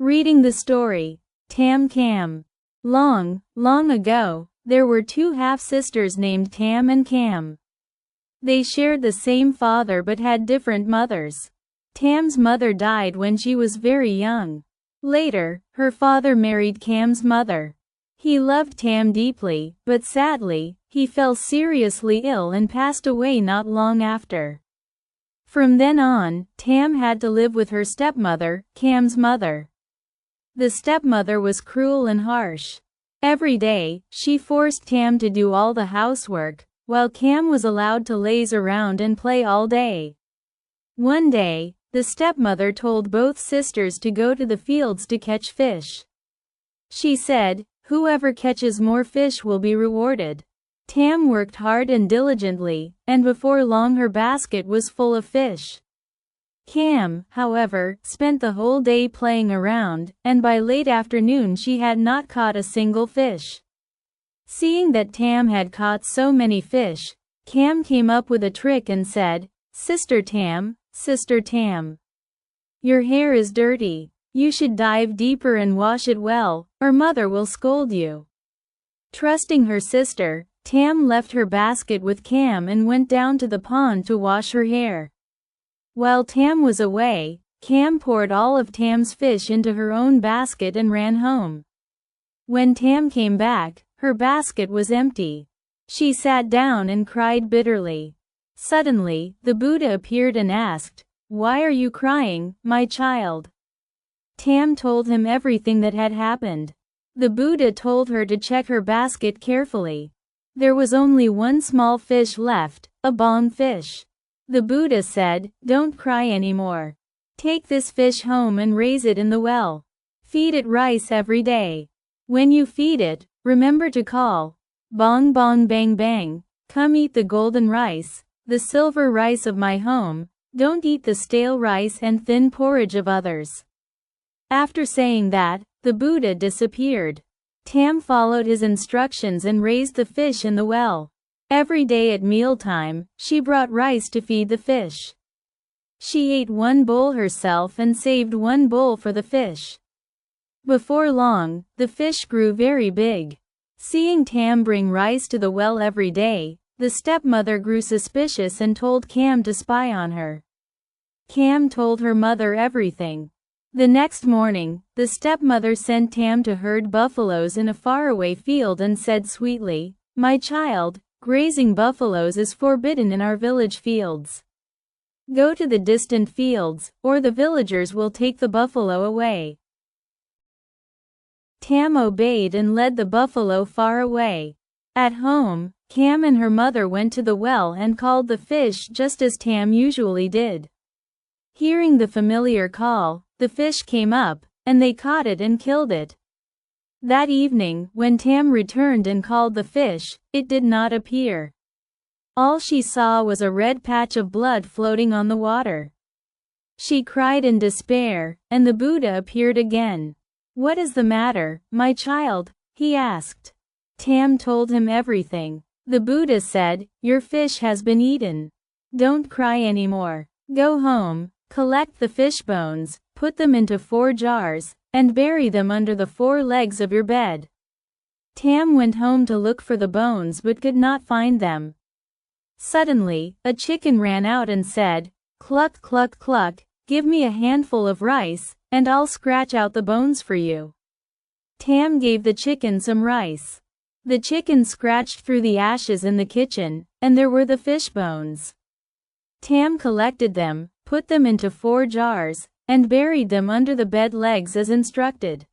Reading the story. Tam Cam. Long, long ago, there were two half-sisters named Tam and Cam. They shared the same father but had different mothers. Tam's mother died when she was very young. Later, her father married Cam's mother. He loved Tam deeply, but sadly, he fell seriously ill and passed away not long after. From then on, Tam had to live with her stepmother, Cam's mother. The stepmother was cruel and harsh. Every day, she forced Tam to do all the housework, while Cam was allowed to laze around and play all day. One day, the stepmother told both sisters to go to the fields to catch fish. She said, "Whoever catches more fish will be rewarded." Tam worked hard and diligently, and before long her basket was full of fish. Cam, however, spent the whole day playing around, and by late afternoon she had not caught a single fish. Seeing that Tam had caught so many fish, Cam came up with a trick and said, Sister Tam, your hair is dirty. You should dive deeper and wash it well, or mother will scold you." Trusting her sister, Tam left her basket with Cam and went down to the pond to wash her hair. While Tam was away, Cam poured all of Tam's fish into her own basket and ran home. When Tam came back, her basket was empty. She sat down and cried bitterly. Suddenly, the Buddha appeared and asked, "Why are you crying, my child?" Tam told him everything that had happened. The Buddha told her to check her basket carefully. There was only one small fish left, a bong fish. The Buddha said, "Don't cry anymore. Take this fish home and raise it in the well. Feed it rice every day. When you feed it, remember to call, bong bong bang bang, come eat the golden rice, the silver rice of my home, don't eat the stale rice and thin porridge of others." After saying that, the Buddha disappeared. Tam followed his instructions and raised the fish in the well. Every day at mealtime, she brought rice to feed the fish. She ate one bowl herself and saved one bowl for the fish. Before long, the fish grew very big. Seeing Tam bring rice to the well every day, the stepmother grew suspicious and told Cam to spy on her. Cam told her mother everything. The next morning, the stepmother sent Tam to herd buffaloes in a faraway field and said sweetly, "My child, grazing buffaloes is forbidden in our village fields. Go to the distant fields, or the villagers will take the buffalo away." Tam obeyed and led the buffalo far away. At home, Cam and her mother went to the well and called the fish just as Tam usually did. Hearing the familiar call, the fish came up, and they caught it and killed it. That evening, when Tam returned and called the fish, it did not appear. All she saw was a red patch of blood floating on the water. She cried in despair, and the Buddha appeared again. "What is the matter, my child?" he asked. Tam told him everything. The Buddha said, "Your fish has been eaten. Don't cry anymore. Go home, collect the fish bones, put them into 4 jars, and bury them under the 4 legs of your bed." Tam went home to look for the bones but could not find them. Suddenly, a chicken ran out and said, "Cluck cluck cluck, give me a handful of rice, and I'll scratch out the bones for you." Tam gave the chicken some rice. The chicken scratched through the ashes in the kitchen, and there were the fish bones. Tam collected them, put them into 4 jars, and buried them under the bed legs as instructed.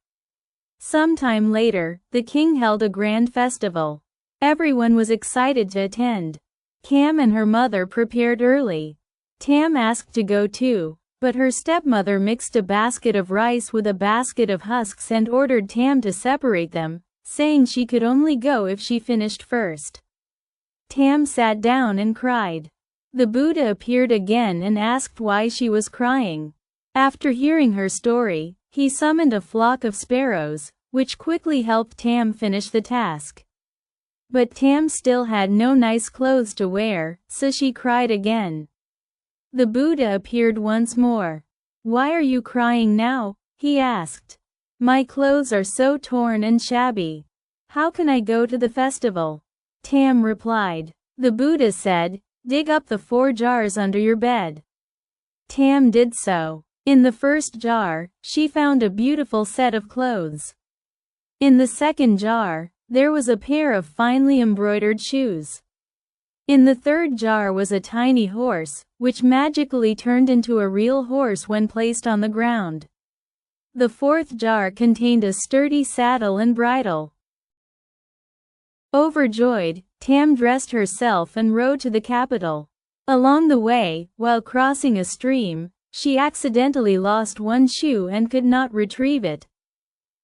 Some time later, the king held a grand festival. Everyone was excited to attend. Cam and her mother prepared early. Tam asked to go too, but her stepmother mixed a basket of rice with a basket of husks and ordered Tam to separate them, saying she could only go if she finished first. Tam sat down and cried. The Buddha appeared again and asked why she was crying. After hearing her story, he summoned a flock of sparrows, which quickly helped Tam finish the task. But Tam still had no nice clothes to wear, so she cried again. The Buddha appeared once more. "Why are you crying now?" he asked. My clothes are so torn and shabby. How can I go to the festival? Tam replied. The Buddha said, dig up the 4 jars under your bed. Tam did so. In the first jar, she found a beautiful set of clothes. In the second jar, there was a pair of finely embroidered shoes. In the third jar was a tiny horse, which magically turned into a real horse when placed on the ground. The fourth jar contained a sturdy saddle and bridle. Overjoyed, Tam dressed herself and rode to the capital. Along the way, while crossing a stream, she accidentally lost one shoe and could not retrieve it.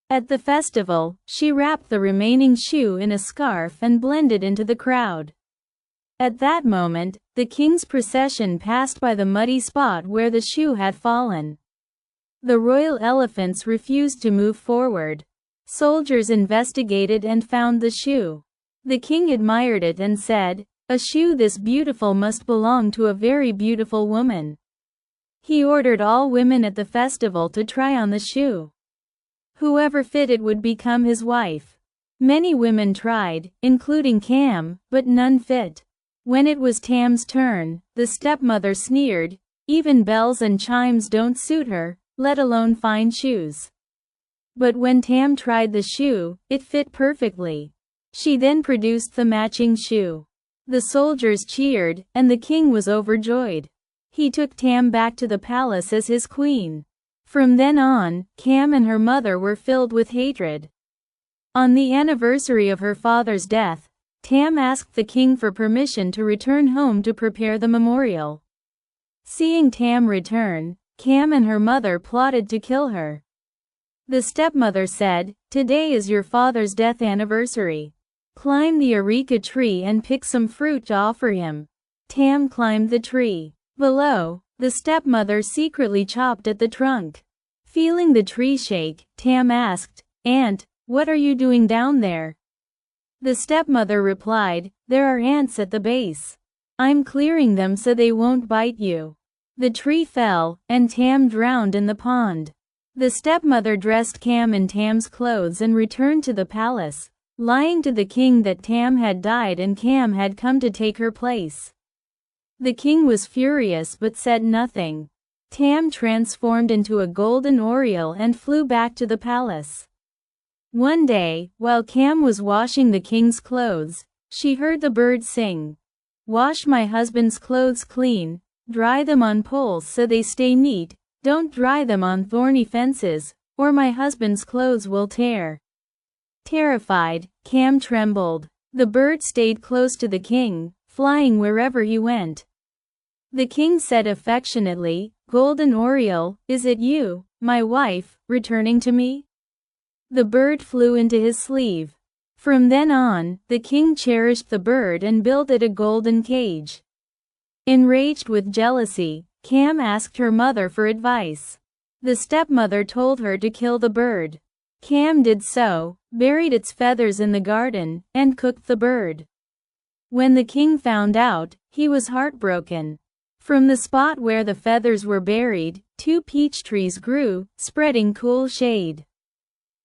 At the festival, she wrapped the remaining shoe in a scarf and blended into the crowd. At that moment, the king's procession passed by the muddy spot where the shoe had fallen. The royal elephants refused to move forward. Soldiers investigated and found the shoe. The king admired it and said, a shoe this beautiful must belong to a very beautiful woman. He ordered all women at the festival to try on the shoe. Whoever fit it would become his wife. Many women tried, including Cam, but none fit. When it was Tam's turn, the stepmother sneered, even bells and chimes don't suit her, let alone fine shoes. But when Tam tried the shoe, it fit perfectly. She then produced the matching shoe. The soldiers cheered, and the king was overjoyed. He took Tam back to the palace as his queen. From then on, Cam and her mother were filled with hatred. On the anniversary of her father's death, Tam asked the king for permission to return home to prepare the memorial. Seeing Tam return, Cam and her mother plotted to kill her. The stepmother said, today is your father's death anniversary. Climb the areca tree and pick some fruit to offer him. Tam climbed the tree. Below, the stepmother secretly chopped at the trunk. Feeling the tree shake, Tam asked, Aunt, what are you doing down there? The stepmother replied, there are ants at the base. I'm clearing them so they won't bite you. The tree fell, and Tam drowned in the pond. The stepmother dressed Cam in Tam's clothes and returned to the palace, lying to the king that Tam had died and Cam had come to take her place. The king was furious but said nothing. Tam transformed into a golden oriole and flew back to the palace. One day, while Cam was washing the king's clothes, she heard the bird sing. Wash my husband's clothes clean, dry them on poles so they stay neat, don't dry them on thorny fences, or my husband's clothes will tear. Terrified, Cam trembled. The bird stayed close to the king, flying wherever he went. The king said affectionately, Golden Oriole, is it you, my wife, returning to me? The bird flew into his sleeve. From then on, the king cherished the bird and built it a golden cage. Enraged with jealousy, Cam asked her mother for advice. The stepmother told her to kill the bird. Cam did so, buried its feathers in the garden, and cooked the bird. When the king found out, he was heartbroken. From the spot where the feathers were buried, 2 peach trees grew, spreading cool shade.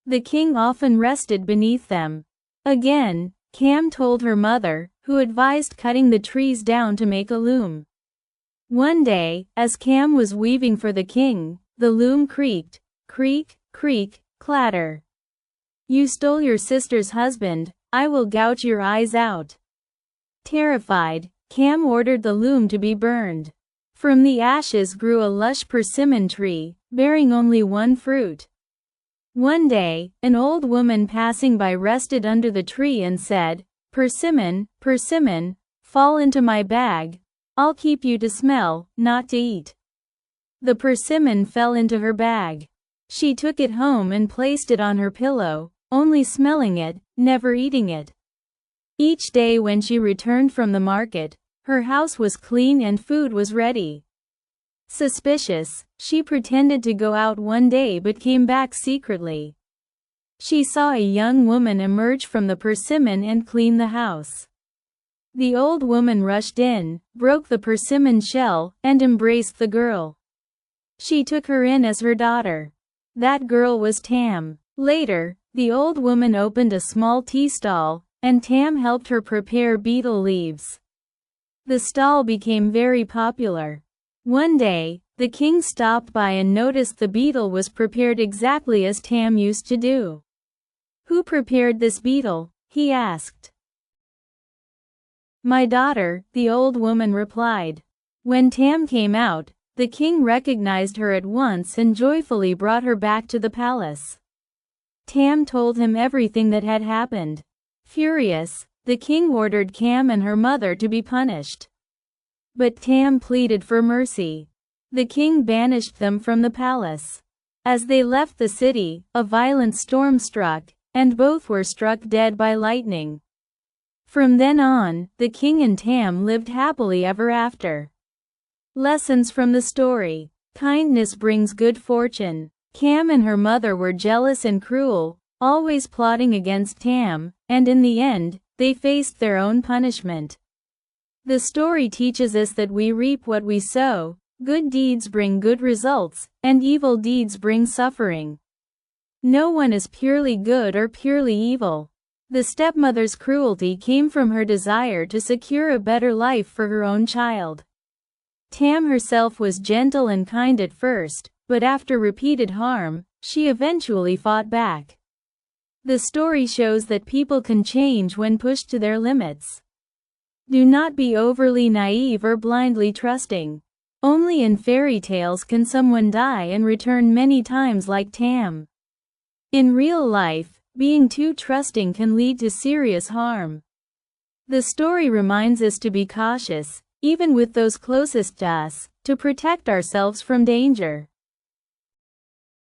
The king often rested beneath them. Again, Cam told her mother, who advised cutting the trees down to make a loom. One day, as Cam was weaving for the king, the loom creaked, creak, creak, clatter. You stole your sister's husband, I will gouge your eyes out. Terrified, Cam ordered the loom to be burned. From the ashes grew a lush persimmon tree, bearing only 1 fruit. One day, an old woman passing by rested under the tree and said, Persimmon, persimmon, fall into my bag, I'll keep you to smell, not to eat. The persimmon fell into her bag. She took it home and placed it on her pillow, only smelling it, never eating it. Each day when she returned from the market, her house was clean and food was ready. Suspicious, she pretended to go out one day but came back secretly. She saw a young woman emerge from the persimmon and clean the house. The old woman rushed in, broke the persimmon shell, and embraced the girl. She took her in as her daughter. That girl was Tam. Later, the old woman opened a small tea stall, and Tam helped her prepare betel leaves. The stall became very popular. One day, the king stopped by and noticed the betel was prepared exactly as Tam used to do. "Who prepared this betel?" he asked. "My daughter," the old woman replied. When Tam came out, the king recognized her at once and joyfully brought her back to the palace. Tam told him everything that had happened. Furious, the king ordered Cam and her mother to be punished. But Tam pleaded for mercy. The king banished them from the palace. As they left the city, a violent storm struck, and both were struck dead by lightning. From then on, the king and Tam lived happily ever after. Lessons from the story. Kindness brings good fortune. Cam and her mother were jealous and cruel, always plotting against Tam, and in the end, they faced their own punishment. The story teaches us that we reap what we sow. Good deeds bring good results, and evil deeds bring suffering. No one is purely good or purely evil. The stepmother's cruelty came from her desire to secure a better life for her own child. Tam herself was gentle and kind at first, but after repeated harm, she eventually fought back. The story shows that people can change when pushed to their limits. Do not be overly naive or blindly trusting. Only in fairy tales can someone die and return many times like Tam. In real life, being too trusting can lead to serious harm. The story reminds us to be cautious, even with those closest to us, to protect ourselves from danger.